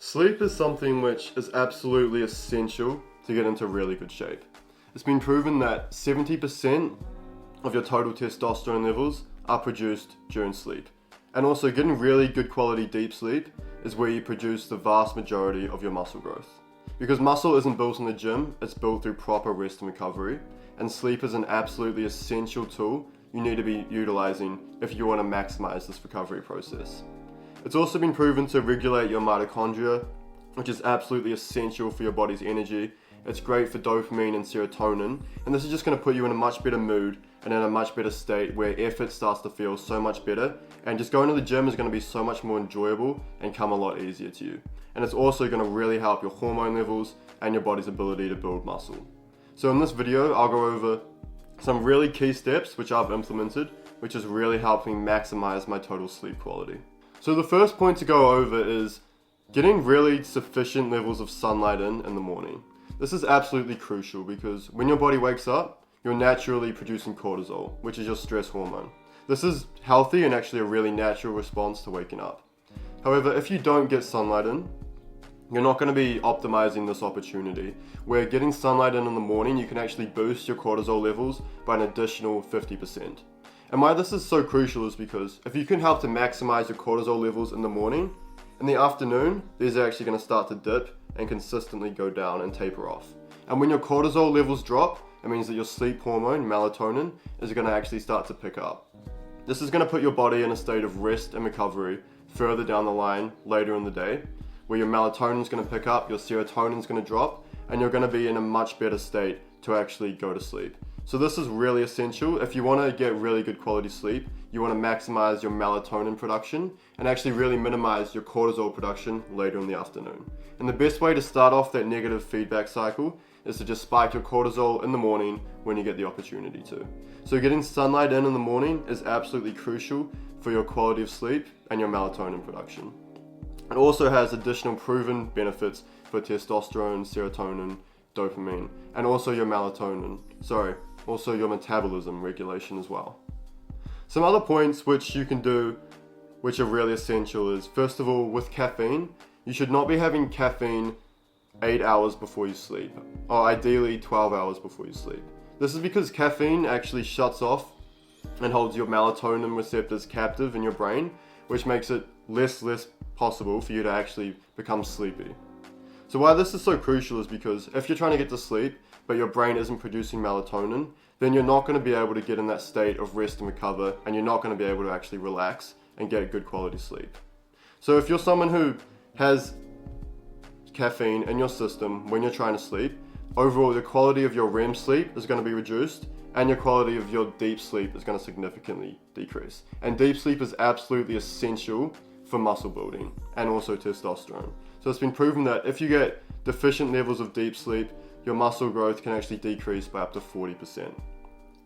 Sleep is something which is absolutely essential to get into really good shape. It's been proven that 70% of your total testosterone levels are produced during sleep. And also getting really good quality deep sleep is where you produce the vast majority of your muscle growth. Because muscle isn't built in the gym, it's built through proper rest and recovery. And sleep is an absolutely essential tool you need to be utilizing if you want to maximize this recovery process. It's also been proven to regulate your mitochondria, which is absolutely essential for your body's energy. It's great for dopamine and serotonin, and this is just going to put you in a much better mood and in a much better state where effort starts to feel so much better, and just going to the gym is going to be so much more enjoyable and come a lot easier to you. And it's also going to really help your hormone levels and your body's ability to build muscle. So in this video, I'll go over some really key steps which I've implemented, which has really helped me maximize my total sleep quality. So the first point to go over is getting really sufficient levels of sunlight in the morning. This is absolutely crucial because when your body wakes up, you're naturally producing cortisol, which is your stress hormone. This is healthy and actually a really natural response to waking up. However, if you don't get sunlight in, you're not going to be optimizing this opportunity. Where getting sunlight in the morning, you can actually boost your cortisol levels by an additional 50%. And why this is so crucial is because if you can help to maximize your cortisol levels in the morning, in the afternoon, these are actually going to start to dip and consistently go down and taper off. And when your cortisol levels drop, it means that your sleep hormone, melatonin, is going to actually start to pick up. This is going to put your body in a state of rest and recovery further down the line later in the day, where your melatonin is going to pick up, your serotonin is going to drop, and you're going to be in a much better state to actually go to sleep. So this is really essential. If you want to get really good quality sleep, you want to maximize your melatonin production and actually really minimize your cortisol production later in the afternoon. And the best way to start off that negative feedback cycle is to just spike your cortisol in the morning when you get the opportunity to. So getting sunlight in the morning is absolutely crucial for your quality of sleep and your melatonin production. It also has additional proven benefits for testosterone, serotonin, dopamine, and also your also your metabolism regulation as well. Some other points which you can do which are really essential is, first of all, with caffeine, you should not be having caffeine 8 hours before you sleep, or ideally 12 hours before you sleep. This is because caffeine actually shuts off and holds your melatonin receptors captive in your brain, which makes it less possible for you to actually become sleepy. So why this is so crucial is because if you're trying to get to sleep, but your brain isn't producing melatonin, then you're not going to be able to get in that state of rest and recover, and you're not going to be able to actually relax and get good quality sleep. So if you're someone who has caffeine in your system when you're trying to sleep, overall the quality of your REM sleep is going to be reduced, and your quality of your deep sleep is going to significantly decrease. And deep sleep is absolutely essential for muscle building and also testosterone. So it's been proven that if you get deficient levels of deep sleep, your muscle growth can actually decrease by up to 40%.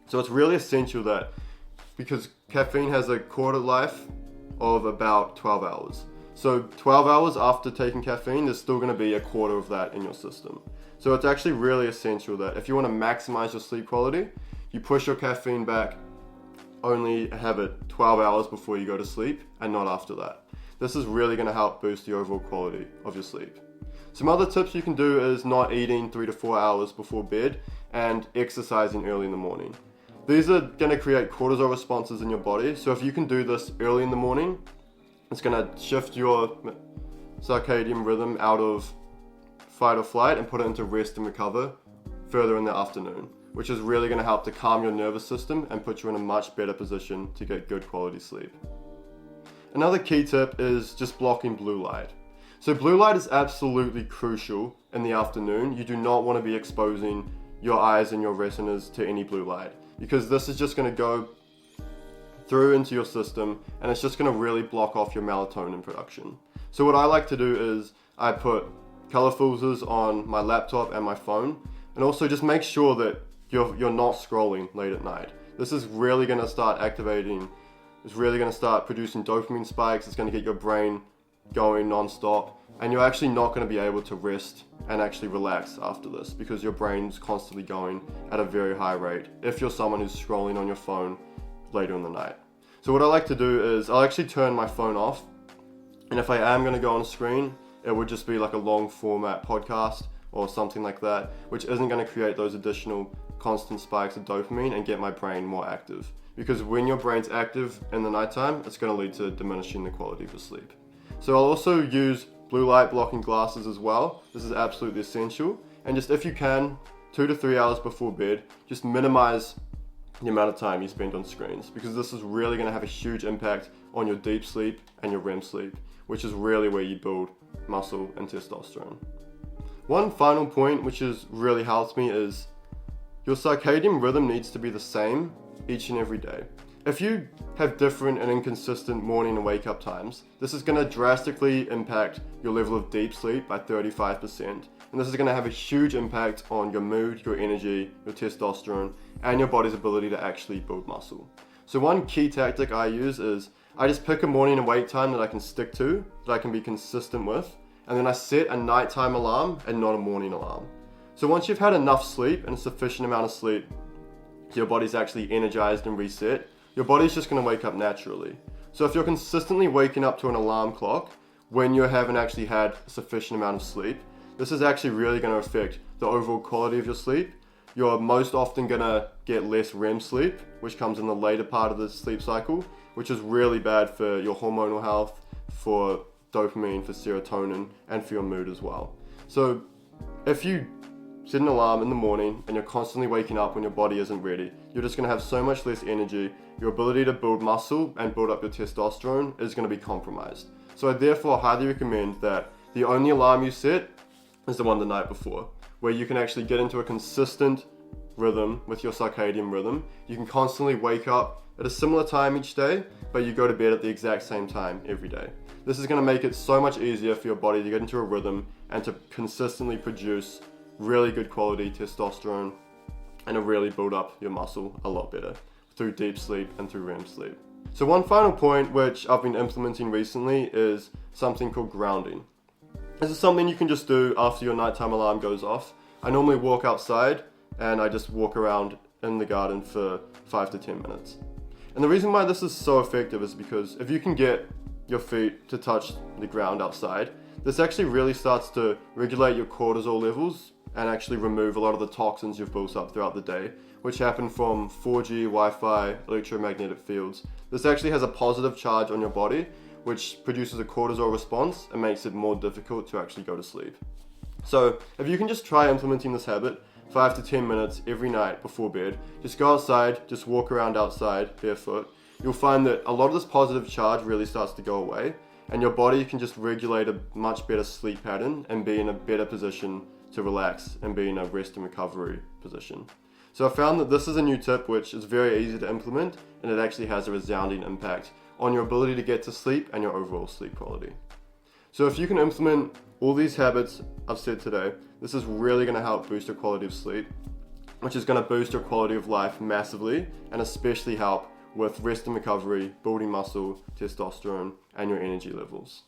So it's really essential that, because caffeine has a quarter life of about 12 hours. So 12 hours after taking caffeine, there's still going to be a quarter of that in your system. So it's actually really essential that if you want to maximize your sleep quality, you push your caffeine back, only have it 12 hours before you go to sleep and not after that. This is really going to help boost the overall quality of your sleep. Some other tips you can do is not eating 3 to 4 hours before bed and exercising early in the morning. These are going to create cortisol responses in your body, so if you can do this early in the morning, it's going to shift your circadian rhythm out of fight or flight and put it into rest and recover further in the afternoon, which is really going to help to calm your nervous system and put you in a much better position to get good quality sleep. Another key tip is just blocking blue light. So blue light is absolutely crucial in the afternoon. You do not want to be exposing your eyes and your retinas to any blue light, because this is just going to go through into your system and it's just going to really block off your melatonin production. So what I like to do is I put color filters on my laptop and my phone, and also just make sure that you're not scrolling late at night. This is really going to start producing dopamine spikes. It's going to get your brain going non-stop, and you're actually not going to be able to rest and actually relax after this because your brain's constantly going at a very high rate if you're someone who's scrolling on your phone later in the night. So what I like to do is I'll actually turn my phone off, and if I am going to go on a screen, it would just be like a long format podcast or something like that, which isn't going to create those additional constant spikes of dopamine and get my brain more active. Because when your brain's active in the nighttime, it's going to lead to diminishing the quality of your sleep. So I'll also use blue light blocking glasses as well. This is absolutely essential. And just if you can, 2 to 3 hours before bed, just minimize the amount of time you spend on screens, because this is really going to have a huge impact on your deep sleep and your REM sleep, which is really where you build muscle and testosterone. One final point which has really helped me is your circadian rhythm needs to be the same each and every day. If you have different and inconsistent morning and wake up times, this is going to drastically impact your level of deep sleep by 35%. And this is going to have a huge impact on your mood, your energy, your testosterone, and your body's ability to actually build muscle. So one key tactic I use is I just pick a morning and wake time that I can stick to, that I can be consistent with, and then I set a nighttime alarm and not a morning alarm. So once you've had enough sleep and a sufficient amount of sleep, your body's actually energized and reset, your body's just going to wake up naturally. So if you're consistently waking up to an alarm clock when you haven't actually had a sufficient amount of sleep, this is actually really going to affect the overall quality of your sleep. You're most often going to get less REM sleep, which comes in the later part of the sleep cycle, which is really bad for your hormonal health, for dopamine, for serotonin, and for your mood as well. So if you set an alarm in the morning and you're constantly waking up when your body isn't ready, you're just going to have so much less energy. Your ability to build muscle and build up your testosterone is going to be compromised. So I therefore highly recommend that the only alarm you set is the one the night before, where you can actually get into a consistent rhythm with your circadian rhythm. You can constantly wake up at a similar time each day, but you go to bed at the exact same time every day. This is going to make it so much easier for your body to get into a rhythm and to consistently produce really good quality testosterone and to really build up your muscle a lot better through deep sleep and through REM sleep. So one final point which I've been implementing recently is something called grounding. This is something you can just do after your nighttime alarm goes off. I normally walk outside and I just walk around in the garden for 5 to 10 minutes. And the reason why this is so effective is because if you can get your feet to touch the ground outside, this actually really starts to regulate your cortisol levels and actually remove a lot of the toxins you've built up throughout the day, which happen from 4G, Wi-Fi, electromagnetic fields. This actually has a positive charge on your body, which produces a cortisol response and makes it more difficult to actually go to sleep. So if you can just try implementing this habit 5 to 10 minutes every night before bed, just go outside, just walk around outside barefoot, you'll find that a lot of this positive charge really starts to go away and your body can just regulate a much better sleep pattern and be in a better position to relax and be in a rest and recovery position. So I found that this is a new tip which is very easy to implement and it actually has a resounding impact on your ability to get to sleep and your overall sleep quality. So if you can implement all these habits I've said today, this is really going to help boost your quality of sleep, which is going to boost your quality of life massively and especially help with rest and recovery, building muscle, testosterone, and your energy levels.